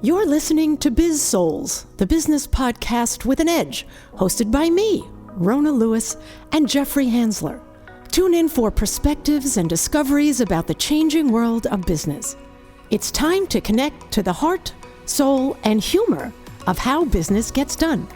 You're listening to Biz-Souls, the business podcast with an edge, hosted by me, Rona Lewis, and Jeffrey Hansler. Tune in for perspectives and discoveries about the changing world of business. It's time to connect to the heart, soul, and humor of how business gets done.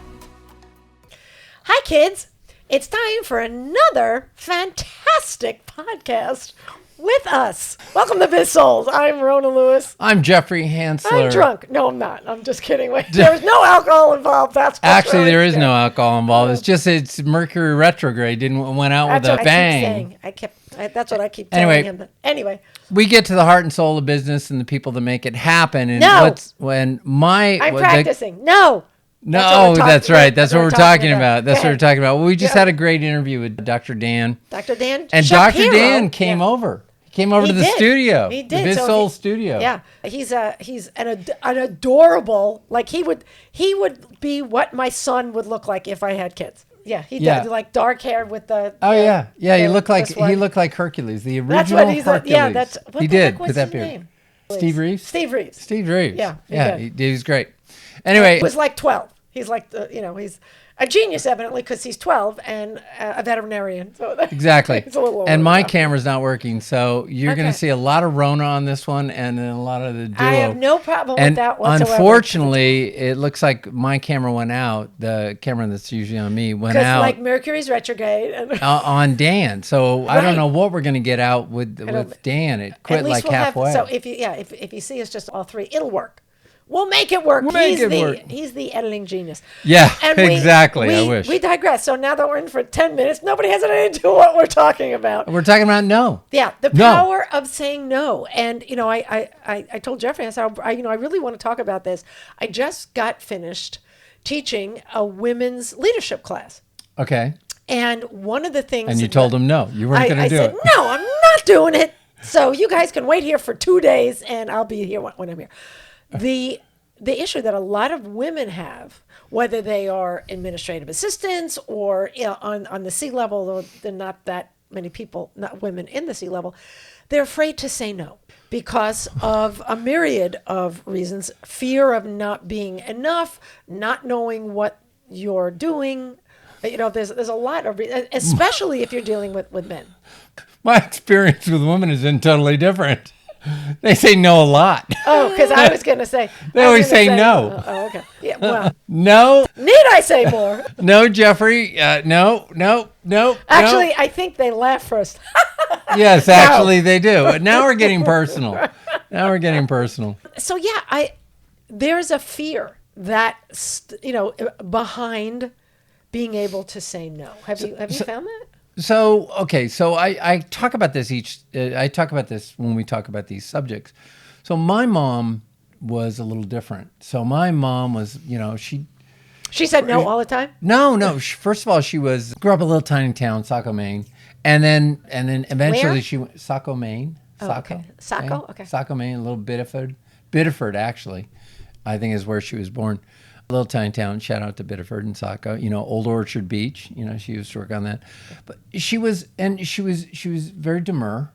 Hi, kids. It's time for another fantastic podcast with us. Welcome to Biz-Souls. I'm Rona Lewis. I'm Jeffrey Hansler. I'm drunk. No, I'm not. I'm just kidding. Wait, there's no alcohol involved. That's Actually, there is no alcohol involved. It's just it's Mercury retrograde went out that's with a bang. That's what I keep telling him. Anyway, we get to the heart and soul of business and the people that make it happen. And I'm practicing. That's right. That's what we're talking about. That's what we're talking about. Well, we just had a great interview with Dr. Dan. Dr. Dan? And Shapiro. Dr. Dan came over. He came over to the studio. He did. The Biz-Souls studio. Yeah. He's an adorable, like he would be what my son would look like if I had kids. Yeah, he did, like dark hair with the. Oh yeah. He looked like Hercules, the original that's what he's Hercules. What he the did heck was with that his beard. name? Steve Reeves. Steve Reeves. Yeah. He was great. Anyway, he was like 12. He's like he's a genius evidently because he's 12 and a veterinarian. So exactly. He's a little older and my now. camera's not working, so you're going to see a lot of Rona on this one, and then a lot of the duo. I have no problem with that whatsoever. Unfortunately, it looks like my camera went out. The camera that's usually on me went out. Because like Mercury's retrograde. And on Dan, so I don't know what we're going to get out with Dan. It quit like halfway. So if you see us just all three, it'll work. We'll make it work. He's the editing genius. Yeah, exactly. I wish. We digress. So now that we're in for 10 minutes, nobody has any idea what we're talking about. We're talking about no. Yeah, the power of saying no. And, I told Jeffrey, I said, I really want to talk about this. I just got finished teaching a women's leadership class. Okay. And one of the things. And you told him no. You weren't going to do it. I said, no, I'm not doing it. So you guys can wait here for 2 days and I'll be here when I'm here. The issue that a lot of women have, whether they are administrative assistants or on the C-level, though there are not that many people, not women in the C-level, they're afraid to say no because of a myriad of reasons. Fear of not being enough, not knowing what you're doing. There's a lot of reasons, especially if you're dealing with men. My experience with women has been totally different. They say no a lot. Oh, because I was going to say. They always say no. Oh, okay. Yeah, well. No. Need I say more? No, Jeffrey. No. Actually, I think they laugh first. Yes, actually they do. Now we're getting personal. So yeah, there's a fear that, behind being able to say no. Have you found that? So I talk about this I talk about this when we talk about these subjects. So my mom was a little different. So my mom was, she said no all the time? No. First of all, she grew up in a little tiny town, Saco, Maine. And then eventually Where? she went, Saco, Maine. Okay. Saco? Okay. Saco, Maine, a little Biddeford, actually, I think is where she was born. A little tiny town. Shout out to Biddeford and Saco. Old Orchard Beach. She used to work on that. But she was very demure,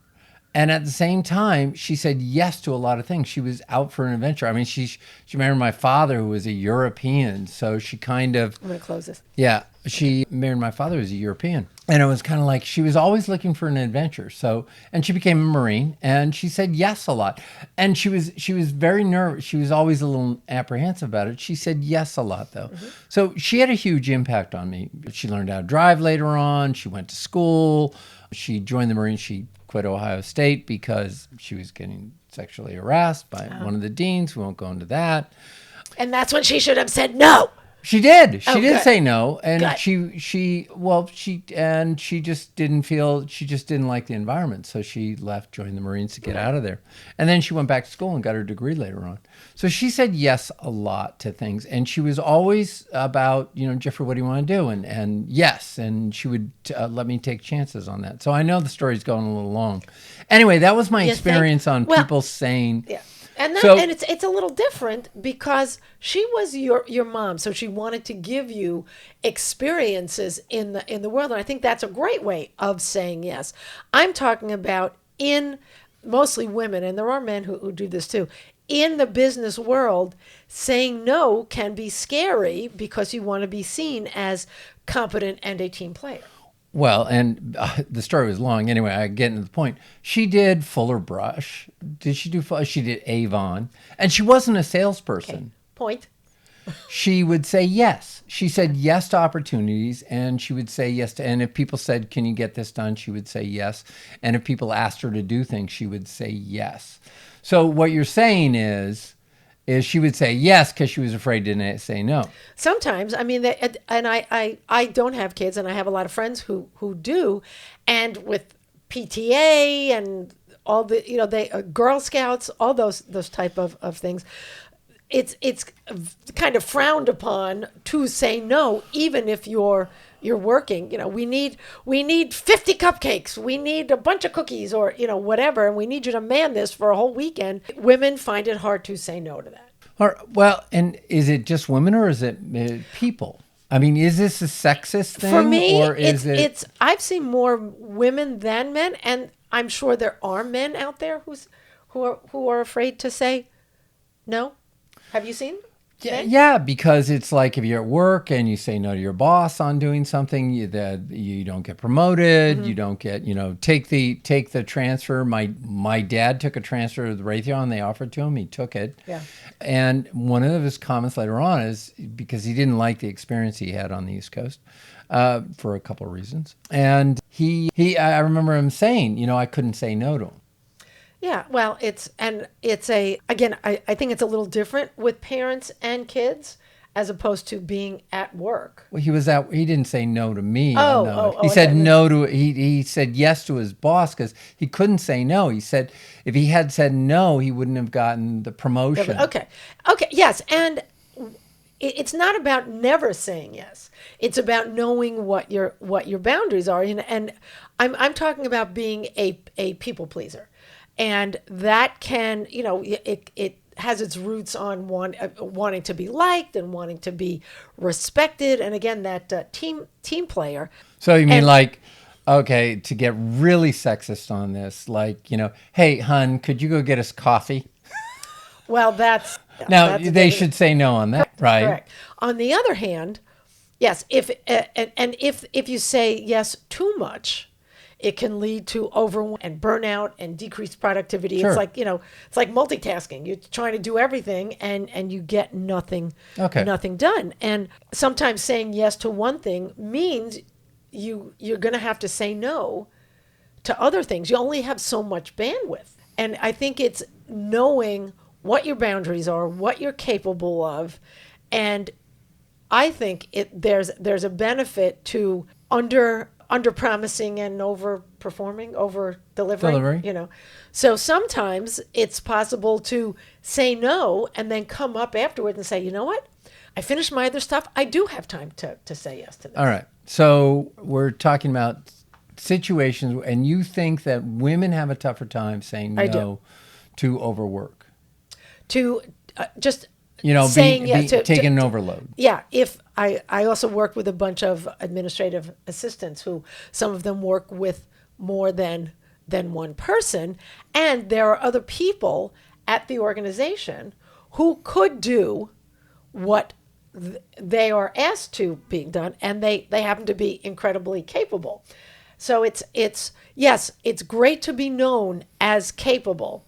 and at the same time, she said yes to a lot of things. She was out for an adventure. I mean, she married my father, who was a European, so she kind of. I'm gonna close this. Yeah, she married my father, who was a European, and it was kind of like she was always looking for an adventure. So, and she became a Marine, and she said yes a lot. And she was very nervous. She was always a little apprehensive about it. She said yes a lot, though. Mm-hmm. So she had a huge impact on me. She learned how to drive later on. She went to school. She joined the Marines. She quit Ohio State because she was getting sexually harassed by one of the deans. We won't go into that. And that's when she should have said no. She did. She did say no, and good. she just didn't like the environment, so she left, joined the Marines to get out of there, and then she went back to school and got her degree later on. So she said yes a lot to things, and she was always about, Jeffrey, what do you want to do? And yes, and she would let me take chances on that. So I know the story's going a little long. Anyway, that was my experience on people saying. Yeah. And it's a little different because she was your mom, so she wanted to give you experiences in the world, and I think that's a great way of saying yes. I'm talking about in mostly women, and there are men who do this too, in the business world, saying no can be scary because you want to be seen as competent and a team player. Well, and the story was long. Anyway, I get into the point. She did Fuller Brush. Did she do Fuller? She did Avon. And she wasn't a salesperson. Okay. Point. She would say yes. She said yes to opportunities, and she would say yes to, and if people said, can you get this done? She would say yes. And if people asked her to do things, she would say yes. So what you're saying is she would say yes because she was afraid to say no. Sometimes, I mean, and I don't have kids, and I have a lot of friends who do, and with PTA and all the, they Girl Scouts, all those type of things. It's kind of frowned upon to say no, even if you're working. We need 50 cupcakes, we need a bunch of cookies, or whatever, and we need you to man this for a whole weekend. Women find it hard to say no to that. Well, and is it just women or is it people? I mean, is this a sexist thing? For me, or is it's I've seen more women than men, and I'm sure there are men out there who are afraid to say no. Have you seen? Yeah, because it's like if you're at work and you say no to your boss on doing something, you don't get promoted. Mm-hmm. You don't get, take the transfer. My dad took a transfer to the Raytheon. They offered to him. He took it. Yeah. And one of his comments later on is because he didn't like the experience he had on the East Coast for a couple of reasons. And I remember him saying, I couldn't say no to him. Yeah, well, I think it's a little different with parents and kids as opposed to being at work. Well, he didn't say no to me. He said no to, he said yes to his boss because he couldn't say no. He said if he had said no, he wouldn't have gotten the promotion. Okay, yes, and it's not about never saying yes. It's about knowing what your boundaries are, and I'm talking about being a people pleaser. And that can, it has its roots on wanting to be liked and wanting to be respected. And again, that team player. So you mean okay, to get really sexist on this, hey, hun, could you go get us coffee? Well, they should say no on that, right? Correct. On the other hand, yes, if you say yes too much, it can lead to overwhelm and burnout and decreased productivity. Sure. It's like multitasking. You're trying to do everything and you get nothing done. And sometimes saying yes to one thing means you're going to have to say no to other things. You only have so much bandwidth. And I think it's knowing what your boundaries are, what you're capable of. And I think there's a benefit to under promising and over performing, over delivering. So sometimes it's possible to say no and then come up afterward and say, you know what? I finished my other stuff. I do have time to say yes to this. All right. So we're talking about situations, and you think that women have a tougher time saying no to overwork. To just saying taking an overload. Yeah. If I also work with a bunch of administrative assistants who some of them work with more than one person, and there are other people at the organization who could do what they are asked to being done, and they happen to be incredibly capable. So it's great to be known as capable.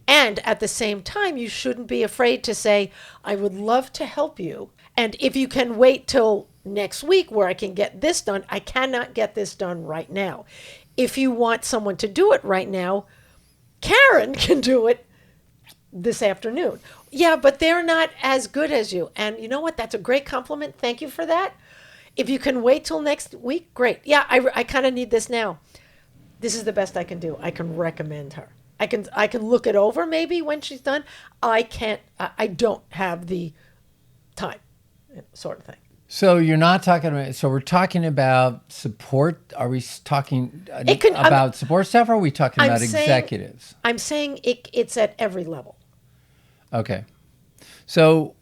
And at the same time, you shouldn't be afraid to say, I would love to help you. And if you can wait till next week where I can get this done, I cannot get this done right now. If you want someone to do it right now, Karen can do it this afternoon. Yeah, but they're not as good as you. And you know what? That's a great compliment. Thank you for that. If you can wait till next week, great. Yeah, I kind of need this now. This is the best I can do. I can recommend her. I can look it over maybe when she's done. I don't have the time, sort of thing. So you're not talking about, so we're talking about support. Are we talking about support staff, or are we talking about executives? I'm saying it's at every level. Okay. So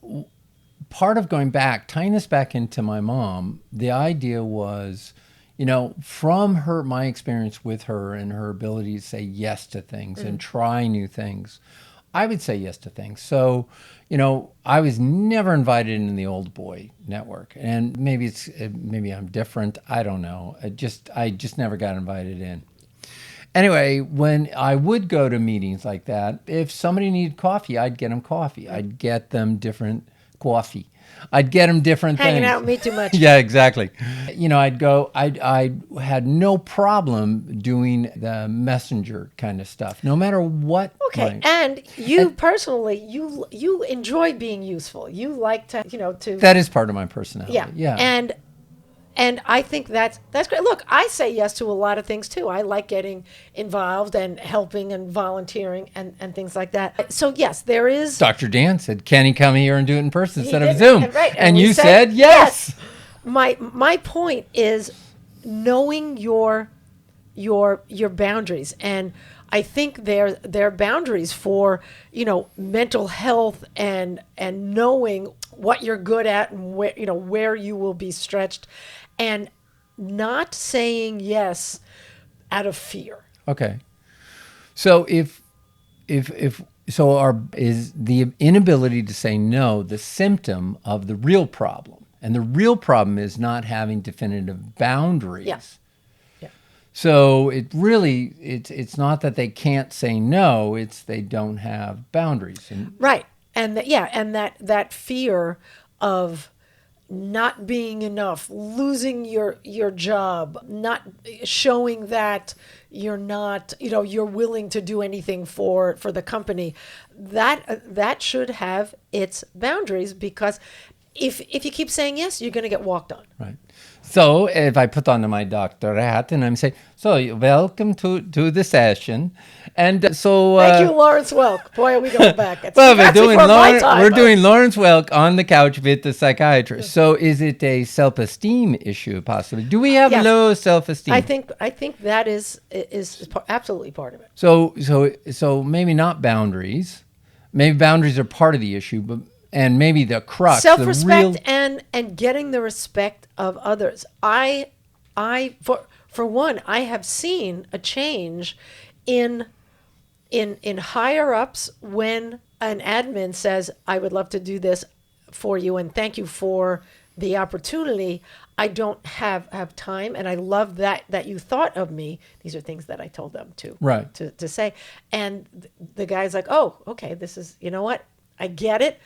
part of tying this back into my mom, the idea was, from my experience with her and her ability to say yes to things and try new things, I would say yes to things. So, I was never invited into the old boy network, and maybe I'm different. I don't know. I just never got invited in. Anyway, when I would go to meetings like that, if somebody needed coffee, I'd get them coffee. I'd get them different coffee. I'd get them different things. Hanging out with me too much. Yeah, exactly. I'd go, I had no problem doing the messenger kind of stuff, no matter what. Okay. And you personally, you enjoy being useful. You like to, to. That is part of my personality. Yeah. Yeah. And I think that's great. Look, I say yes to a lot of things too. I like getting involved and helping and volunteering and things like that. So yes, there is. Dr. Dan said, "Can he come here and do it in person instead of did, Zoom?" Right. And you said yes. My point is knowing your boundaries, and I think there are boundaries for mental health and knowing what you're good at and where you will be stretched, and not saying yes out of fear. Okay. So is the inability to say no the symptom of the real problem? And the real problem is not having definitive boundaries. Yeah. Yeah. So it's not that they can't say no, it's they don't have boundaries. Right. And that fear of not being enough, losing your job, not showing that you're not, you're willing to do anything for the company, that should have its boundaries, because if you keep saying yes, you're going to get walked on. Right. So if I put on my doctor hat and I'm saying, so welcome to the session. And so... Thank you, Lawrence Welk. Boy, are we going back. We're doing Lawrence Welk on the couch with the psychiatrist. So is it a self-esteem issue, possibly? Do we have low self-esteem? I think that is absolutely part of it. So maybe not boundaries. Maybe boundaries are part of the issue, and maybe the crux, self-respect, and getting the respect of others. For one, I have seen a change in higher ups when an admin says, "I would love to do this for you, and thank you for the opportunity. I don't have time, and I love that you thought of me." These are things that I told them to say, and the guy's like, "Oh, okay, this is, you know what? I get it.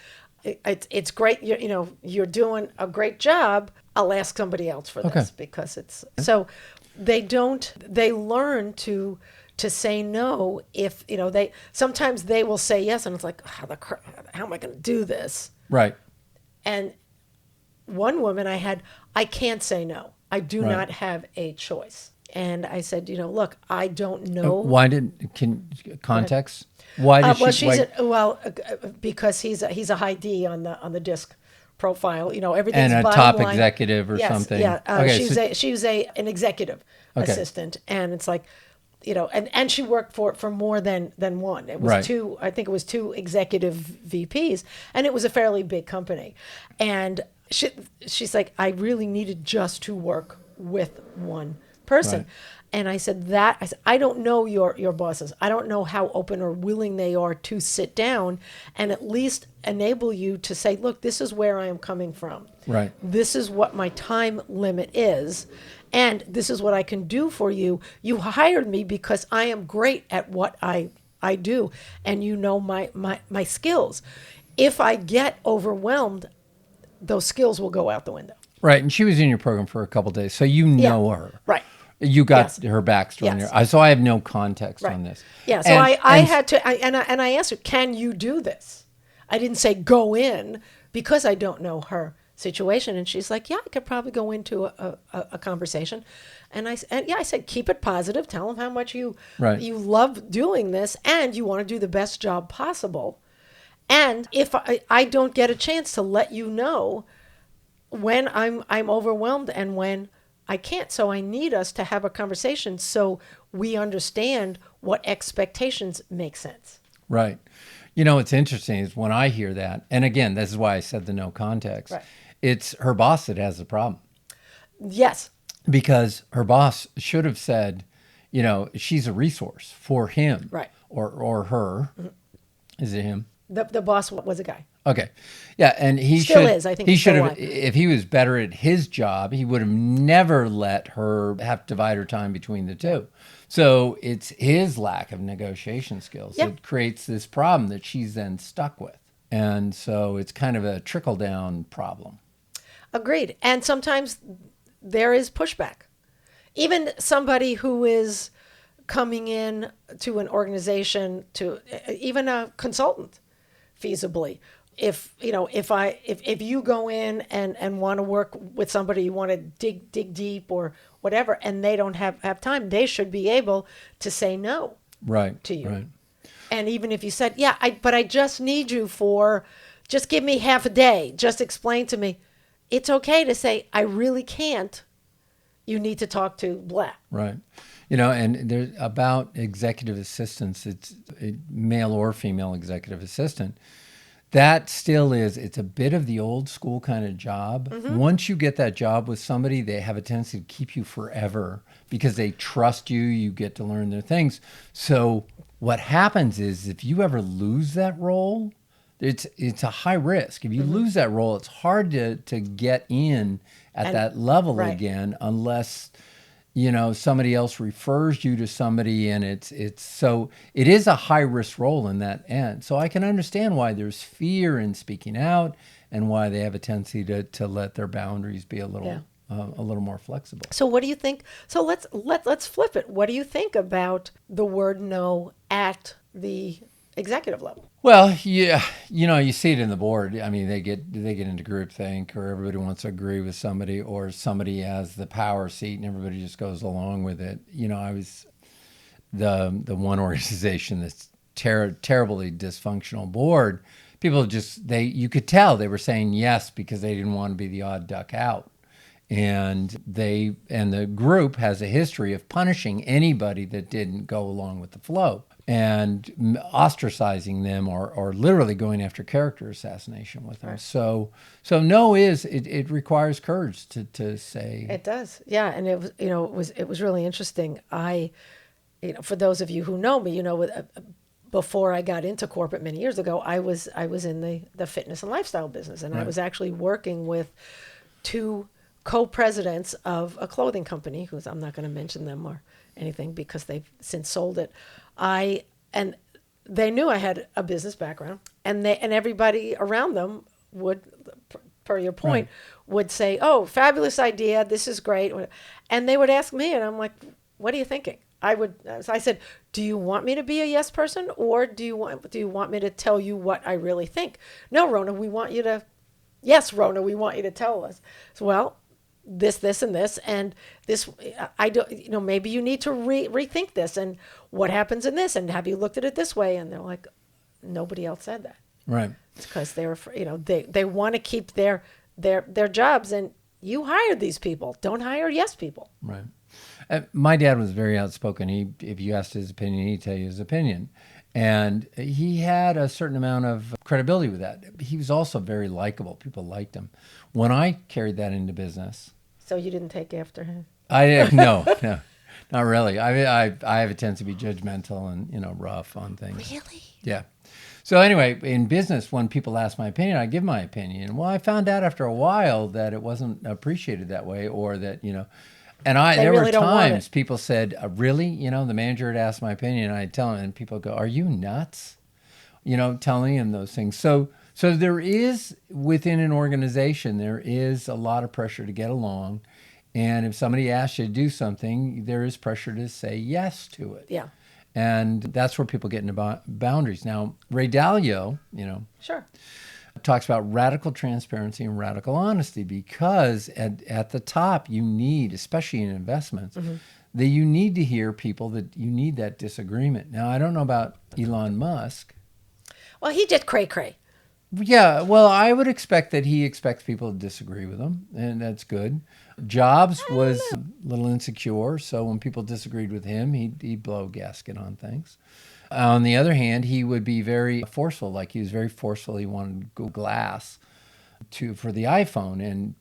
It's great. You're doing a great job. I'll ask somebody else for this," because it's so they learn to say no. If sometimes they will say yes, and it's like, how am I going to do this? Right. And one woman I can't say no. I do not have a choice. And I said, look, I don't know. Context? Why did because he's a high D on the disc profile. Everything's and a top executive or something. Yeah, she's an executive assistant, and it's like, and she worked for more than one. It was two. I think it was two executive VPs, and it was a fairly big company. And she's like, I really needed just to work with one person. Right. And I said, I don't know your bosses. I don't know how open or willing they are to sit down and at least enable you to say, look, this is where I am coming from. Right. This is what my time limit is. And this is what I can do for you. You hired me because I am great at what I do. And my skills. If I get overwhelmed, those skills will go out the window. Right. And she was in your program for a couple of days, so you know her. Right. You got her backstory in there. So I have no context on this. Yeah. So I had to, and I asked her, can you do this? I didn't say go in because I don't know her situation. And she's like, yeah, I could probably go into a conversation. And I said, keep it positive. Tell them how much you love doing this and you want to do the best job possible. And if I don't get a chance to let you know when I'm overwhelmed and when I can't, so I need us to have a conversation so we understand what expectations make sense. Right. What's interesting is when I hear that, and again, this is why I said the no context, it's her boss that has the problem. Yes. Because her boss should have said, she's a resource for him or her. Mm-hmm. Is it him? The boss was a guy. Okay. Yeah, and he Still should, is. I think he he's should still have, alive. if he was better at his job, he would have never let her have to divide her time between the two. So it's his lack of negotiation skills Yeah. that creates this problem that she's then stuck with. And so it's kind of a trickle-down problem. Agreed. And sometimes there is pushback. Even somebody who is coming in to an organization, to even a consultant, feasibly. If you go in and want to work with somebody, you want to dig deep or whatever, and they don't have time, they should be able to say no Right. to you. Right. And even if you said, yeah, but I just need you just give me half a day, just explain to me, it's okay to say, I really can't. You need to talk to blah. Right. And there's about executive assistants, it's a male or female executive assistant. That still it's a bit of the old school kind of job. Mm-hmm. Once you get that job with somebody, they have a tendency to keep you forever because they trust you. You get to learn their things. So what happens is if you ever lose that role, it's a high risk. If you lose that role, it's hard to get in at that level right. again unless somebody else refers you to somebody, and it's so it is a high risk role in that end. So I can understand why there's fear in speaking out and why they have a tendency to let their boundaries be a little more flexible. So what do you think? So let's flip it. What do you think about the word no at the executive level? Well, yeah, you see it in the board. I mean, they get into groupthink, or everybody wants to agree with somebody, or somebody has the power seat and everybody just goes along with it. I was the one organization that's terribly dysfunctional board. People you could tell they were saying yes because they didn't want to be the odd duck out. And the group has a history of punishing anybody that didn't go along with the flow and ostracizing them or literally going after character assassination with them. Right. So no it requires courage to say. It does. Yeah. And it was really interesting. For those of you who know me, before I got into corporate many years ago, I was in the fitness and lifestyle business, and Right. I was actually working with two co-presidents of a clothing company, who's I'm not going to mention them or anything because they've since sold it. And they knew I had a business background, and everybody around them would, per your point, Right. would say, "Oh, fabulous idea! This is great," and they would ask me, and I'm like, "What are you thinking?" I said, "Do you want me to be a yes person, or do you want me to tell you what I really think?" "No, Rona, we want you to." "Yes, Rona, we want you to tell us." So, well, this, and this, and this. I don't. Maybe you need to rethink this, and what happens in this, and have you looked at it this way? And they're like, nobody else said that. Right. It's because they're, they want to keep their jobs, and you hired these people. Don't hire yes people. Right. My dad was very outspoken. If you asked his opinion, he'd tell you his opinion. And he had a certain amount of credibility with that. He was also very likable. People liked him. When I carried that into business... So you didn't take after him? No, not really. I have a tendency to be judgmental and, rough on things. Really? Yeah. So anyway, in business, when people ask my opinion, I give my opinion. Well, I found out after a while that it wasn't appreciated that way, or that, and there really were don't want times it. people said, really? The manager had asked my opinion, and I'd tell him, and people go, are you nuts? Telling him those things. So there is, within an organization, there is a lot of pressure to get along. And if somebody asks you to do something, there is pressure to say yes to it. Yeah. And that's where people get into boundaries. Now, Ray Dalio, Sure. talks about radical transparency and radical honesty, because at the top you need, especially in investments, that you need to hear people, that you need that disagreement. Now, I don't know about Elon Musk. Well, he did cray-cray. Yeah, well, I would expect that he expects people to disagree with him, and that's good. Jobs was a little insecure, so when people disagreed with him, he'd blow a gasket on things. On the other hand, he would be very forceful. Like, he was very forceful. He wanted Google Glass for the iPhone, and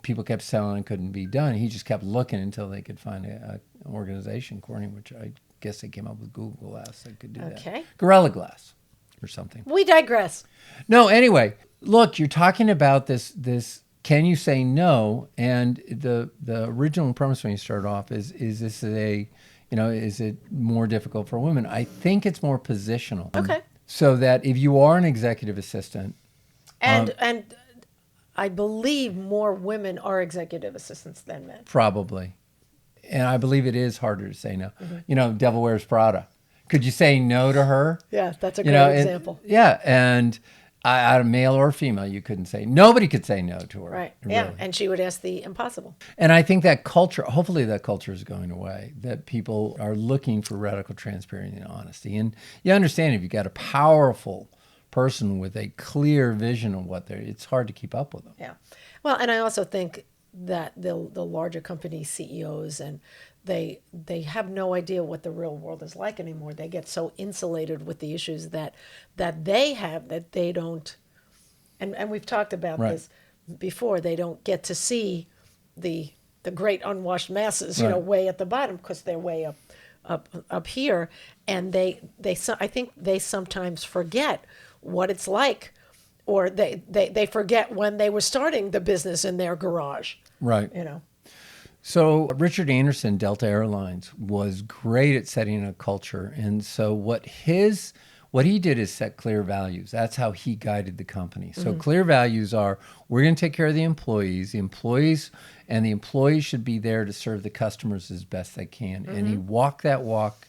people kept selling it, couldn't be done. He just kept looking until they could find an organization, Corning, which I guess they came up with Google Glass that could do that. Okay. Gorilla Glass. or something. We digress. No, anyway, look, you're talking about this, can you say no? And the original premise when you start off is this is it more difficult for women? I think it's more positional. Okay. So that if you are an executive assistant. And I believe more women are executive assistants than men. Probably. And I believe it is harder to say no. Mm-hmm. Devil Wears Prada. Could you say no to her? Yeah, that's a great example. And out of male or female, you couldn't say. Nobody could say no to her. Right. Really. Yeah, and she would ask the impossible. And I think that culture, hopefully that culture is going away, that people are looking for radical transparency and honesty. And you understand if you've got a powerful person with a clear vision of it's hard to keep up with them. Yeah. Well, and I also think that the larger company CEOs, and they have no idea what the real world is like anymore. They get so insulated with the issues that they have that they don't, and we've talked about this before, they don't get to see the great unwashed masses, way at the bottom because they're way up here. And I think they sometimes forget what it's like, or they forget when they were starting the business in their garage. Right. So Richard Anderson, Delta Airlines, was great at setting a culture. And so what he did is set clear values. That's how he guided the company. So clear values are, we're going to take care of the employees should be there to serve the customers as best they can. And he walked that walk.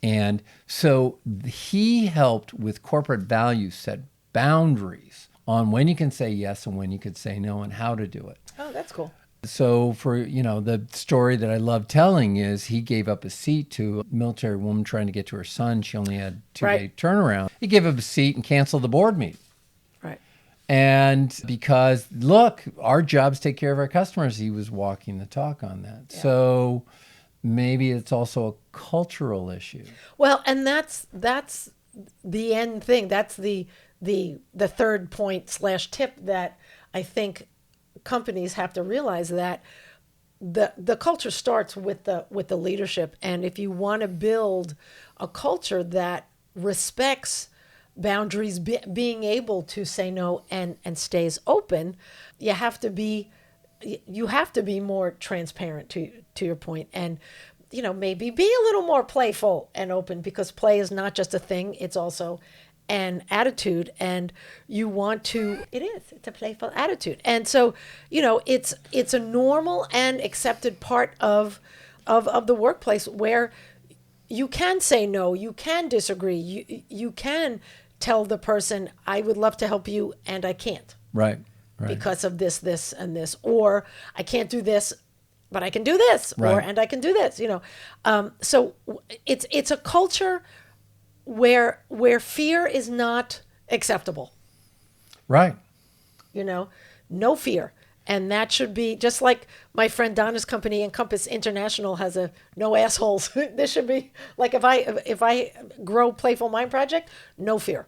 And so he helped with corporate values set boundaries on when you can say yes and when you could say no and how to do it. Oh, that's cool. So for, the story that I love telling is he gave up a seat to a military woman trying to get to her son. She only had 2-day turnaround. He gave up a seat and canceled the board meeting. Right. And because, look, our jobs take care of our customers, he was walking the talk on that. Yeah. So maybe it's also a cultural issue. Well, and that's the end thing. That's the third point / tip that I think companies have to realize, that the culture starts with the leadership. And if you want to build a culture that respects boundaries, being able to say no and stays open, you have to be more transparent, to your point, and maybe be a little more playful and open, because play is not just a thing, it's also an attitude, and you want to, it's a playful attitude. And so, it's a normal and accepted part of the workplace where you can say no, you can disagree, you can tell the person, I would love to help you and I can't. Right. Because of this, and this, or I can't do this, but I can do this, and I can do this, So it's a culture where fear is not acceptable. Right. No fear. And that should be, just like my friend Donna's company, Encompass International, has a no assholes. This should be like, if I grow Playful Mind Project, no fear.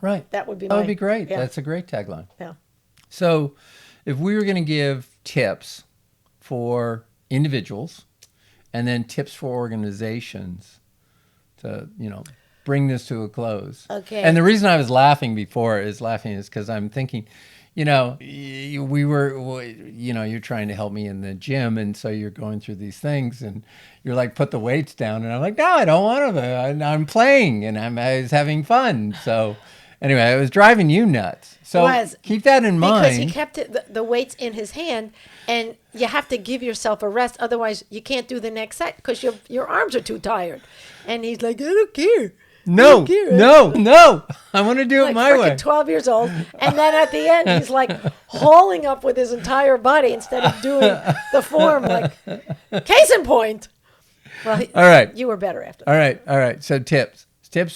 Right. That would be great. Yeah. That's a great tagline. Yeah. So if we were going to give tips for individuals and then tips for organizations to, bring this to a close. Okay. And the reason I was laughing is because I'm thinking, you're trying to help me in the gym. And so you're going through these things and you're like, put the weights down. And I'm like, no, I don't want to. I'm playing and I was having fun. So anyway, it was driving you nuts. So keep that in mind. Because he kept the weights in his hand, and you have to give yourself a rest. Otherwise, you can't do the next set because your arms are too tired. And he's like, I don't care. No. I want to do it my way. 12 years old. And then at the end, he's like hauling up with his entire body instead of doing the form. Like, case in point. Well, all right. You were better after that. All right. So tips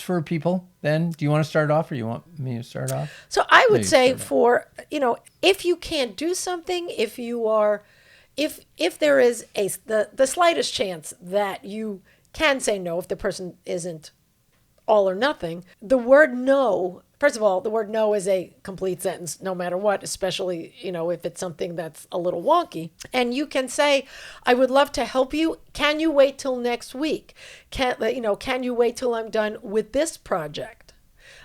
for people then. Do you want to start off or you want me to start off? So I would say if you can't do something, if there is the slightest chance that you can say no, if the person isn't all or nothing, the word no, first of all, the word no is a complete sentence no matter what, especially, if it's something that's a little wonky. And you can say, I would love to help you. Can you wait till next week? Can you wait till I'm done with this project?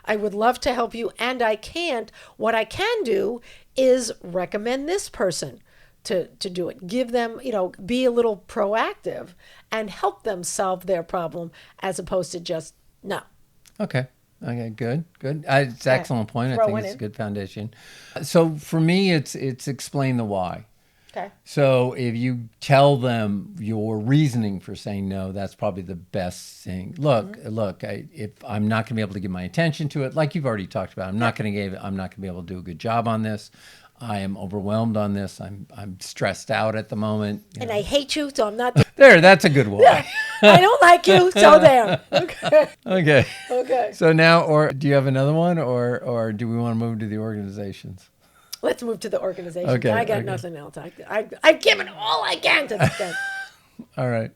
I would love to help you, and I can't. What I can do is recommend this person to do it. Give them, be a little proactive and help them solve their problem as opposed to just no. Okay, good. It's an excellent point. I think it's a good foundation. So for me, it's explain the why. Okay. So if you tell them your reasoning for saying no, that's probably the best thing. Look, if I'm not going to be able to give my attention to it, like you've already talked about, I'm not going to be able to do a good job on this. I am overwhelmed on this. I'm stressed out at the moment. And I hate you, so I'm not. There, that's a good one. Yeah. I don't like you, so there. Okay. Okay. So now, or do you have another one, or do we want to move to the organizations? Let's move to the organization. Okay. I got nothing else. I've given all I can to this guy. All right.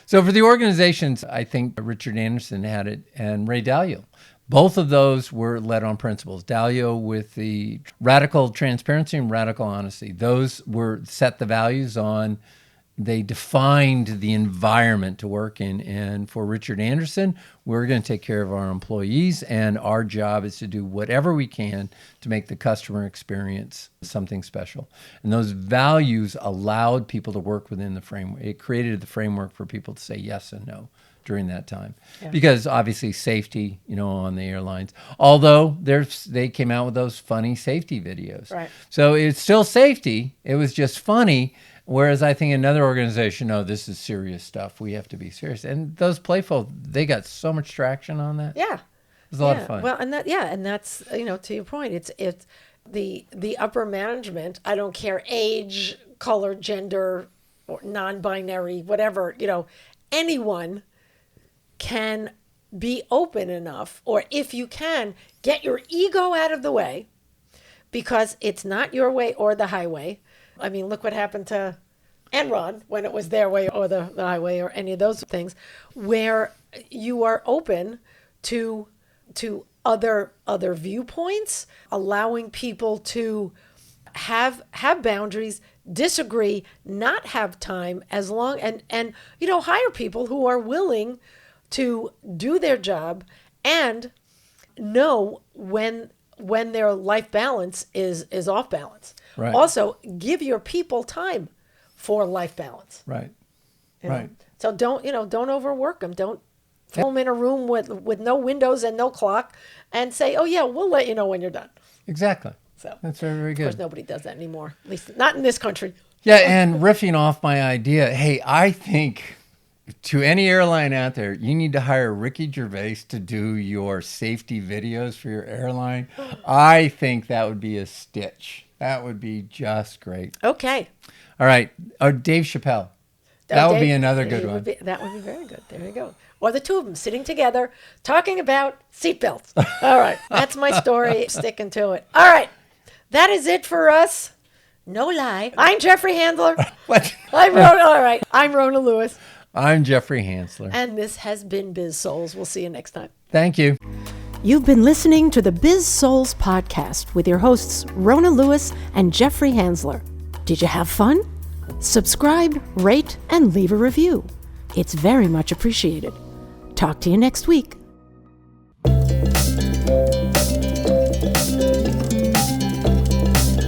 So for the organizations, I think Richard Anderson had it and Ray Dalio. Both of those were led on principles. Dalio with the radical transparency and radical honesty. Those were set the values on. They defined the environment to work in. And for Richard Anderson, we're going to take care of our employees, and our job is to do whatever we can to make the customer experience something special. And those values allowed people to work within the framework. It created the framework for people to say yes and no during that time. Yeah. Because obviously safety, on the airlines, although they came out with those funny safety videos. Right. So it's still safety. It was just funny. Whereas I think another organization, this is serious stuff. We have to be serious. And those playful, they got so much traction on that. Yeah. It was a lot of fun. Well, and that's, to your point, it's the upper management, I don't care age, color, gender, or non-binary, whatever, anyone can be open enough, or if you can, get your ego out of the way, because it's not your way or the highway. I mean, look what happened to Enron when it was their way or the highway or any of those things, where you are open to other viewpoints, allowing people to have boundaries, disagree, not have time, as long and hire people who are willing to do their job and know when their life balance is off balance. Right. Also, give your people time for life balance. Right. Right. So don't overwork them. Don't throw them in a room with no windows and no clock and say, "Oh yeah, we'll let you know when you're done." Exactly. So that's very, very good. Of course, nobody does that anymore. At least not in this country. Yeah, and riffing off my idea, hey, I think to any airline out there, you need to hire Ricky Gervais to do your safety videos for your airline. I think that would be a stitch. That would be just great. Okay. All right. Dave Chappelle. That would be another good one. That would be very good. There you go. Or the two of them sitting together talking about seatbelts. All right. That's my story. Sticking to it. All right. That is it for us. No lie. I'm Jeffrey Hansler. What? I'm Rona Lewis. I'm Jeffrey Hansler. And this has been Biz-Souls. We'll see you next time. Thank you. You've been listening to the Biz-Souls Podcast with your hosts, Rona Lewis and Jeffrey Hansler. Did you have fun? Subscribe, rate, and leave a review. It's very much appreciated. Talk to you next week.